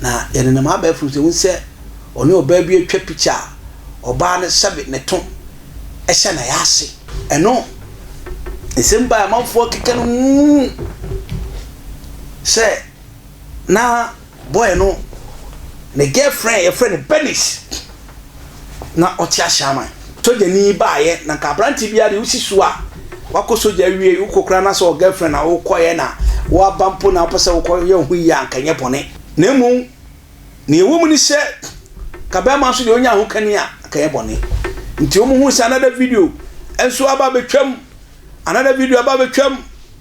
na yene na ma ba fu se won se oni oba bi atwa picture oba ne sabe ne ton ehye na yase eno esemba amanfo keke no se na boy no ne girlfriend your friend Benis na oti Ashiaman soja ni baaye na ka branti bia de usisu a wako soja wie ukokra na so girlfriend na ukoye na wa bampo na opese ukoye hu ya nkanye bone na emu ne ewu ni se ka ba ma so de onya hu kane a nkanye bone nti omu hu sa another video enso aba betwam another video aba betwam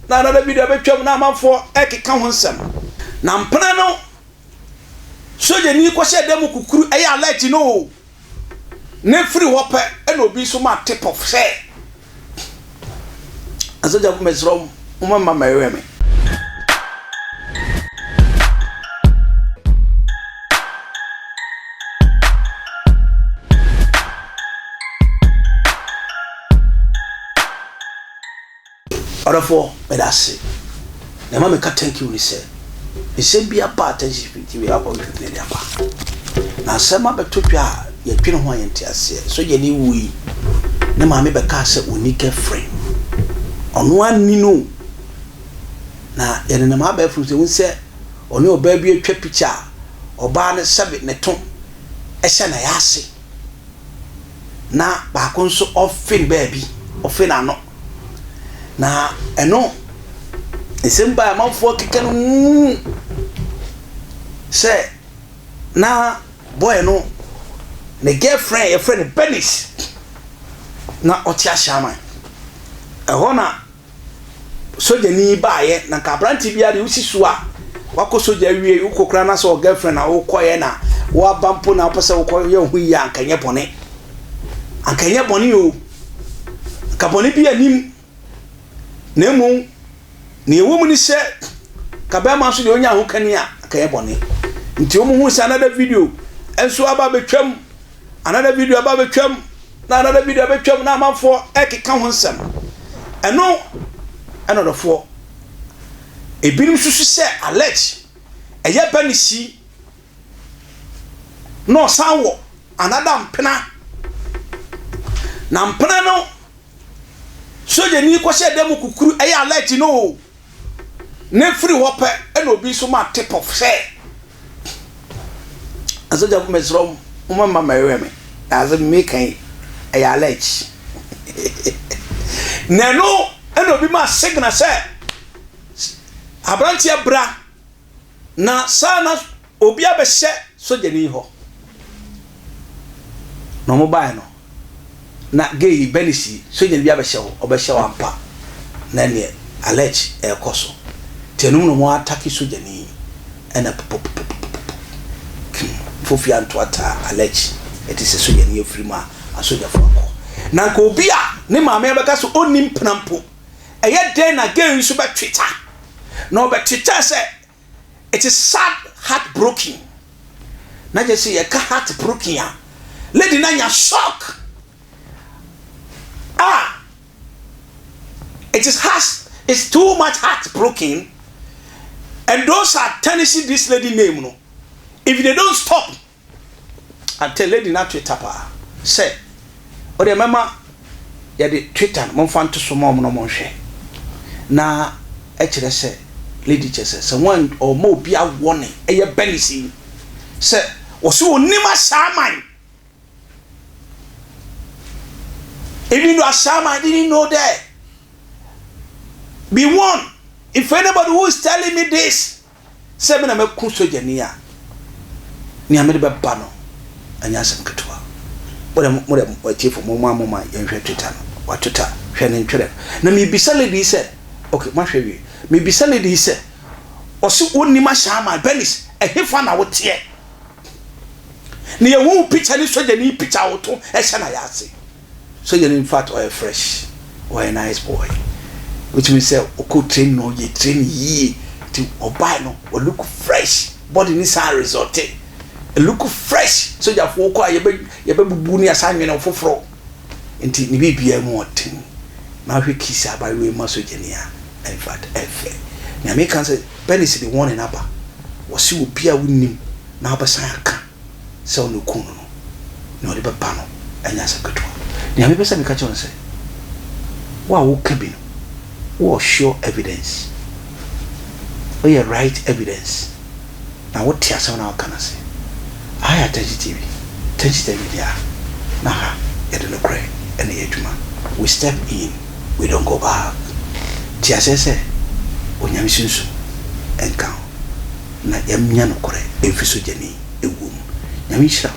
na another video betwam na amanfo ekeka ho nsem na mpena no soja ni ko she dem kukuru eya alert no ne free hope e no bi so ma tip of say asoja bu mesrom mama mayewe me orafo medase na mama ka thank you ni say isebia pa attention ti we akọ hwetne dia pa na sema betotwa ya twene ho ayente ase so ye ni wi na maame be ka se onika friend ono ani no na ye na ma ba fu se won se ono oba bi atwa picture oba ne sabe ne ton ehye na yase na ba ko nso ofin baabi ofin ano na eno esemba amanfo keke no se na boy no ne girlfriend your friend Benis na oti Ashiaman ehona soja ni baaye na ka branti bia de usisu a wako soja wie ukokra na so girlfriend na ukoye na wa bampo na opese ukoye hu ya nkanye bone o ka bone bia nim na emu ne ewu ni se ka ba ma so de onya hu kane a nkanye bone nti omu hu sa another video enso aba betwam another video aba betwam na another video betwam na amanfo ekeka ho nsem eno dofo ebinim susu se alert eye Benisi no sanwo another mpena na mpena no soja ni ko she dem kukuru eye alert no ne free hope e no bi so ma tip of say asoja bu mesrom mama mayewe me as me kan eye alert neno eno bi ma signal say abranti abra na sana obi abehye soja ni ho no mobile no na gay Benisi soja bi abehye ho obehye wampa na ne alert e koso tenum no mo attack soja ni ena fofi antoata alert it is soja ni ofrima asoja foko na ko obi a ne maame beka so onim pnampo eye den na gay so be twitter no be twitter say it is sad heartbroken na je say ka heartbroken ya lady na nya shock it's too much heartbroken and those are tarnishing this lady name no if they don't stop and tell lady na twitter pa say o de mama ya de twitter mo fan to so mo no mo hwe na e kire say lady chese someone or mo bia warning eye Benisi say o so onima Ashiaman even though Ashiaman didn't know that be warned if anybody who is telling me this say me na me ku soja ni a ni amede be ba no anya sem ketwa mo chief mo mama ye hwe twitter no wa twitter hwe ne ntwere na me bisa lady say okay ma hwe wi me bisa lady say o si woni ma Ashiaman Benis ehefa na wote ni ye wo picture ni soja ni picture woto e hye na yase soja ni in fact or fresh or a nice boy which means say o ko train no ye train yi ti obai no o look fresh body ni sa result look fresh soja fo ko ye be bubu ni asanwe na foforo enti ni bibia mu oten na hwe kisi abai we ma soja ni a in fact efe na me kan say Benisi the one in aba wo si obi a wonim na obesan aka se onu kun no na odi beba no anya seketo ni ame pesa me ka chon se wa wo ka bi no wo sure evidence we are right evidence na what tia se na aka na se I attention TV dia na ha e de no kre e na yeduma we step in, we don't go back tia se onyame sunsu enka na yamnya no kore emfiso jani ewum nyame hira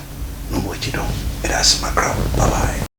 no mo chido era asma crowd bye bye.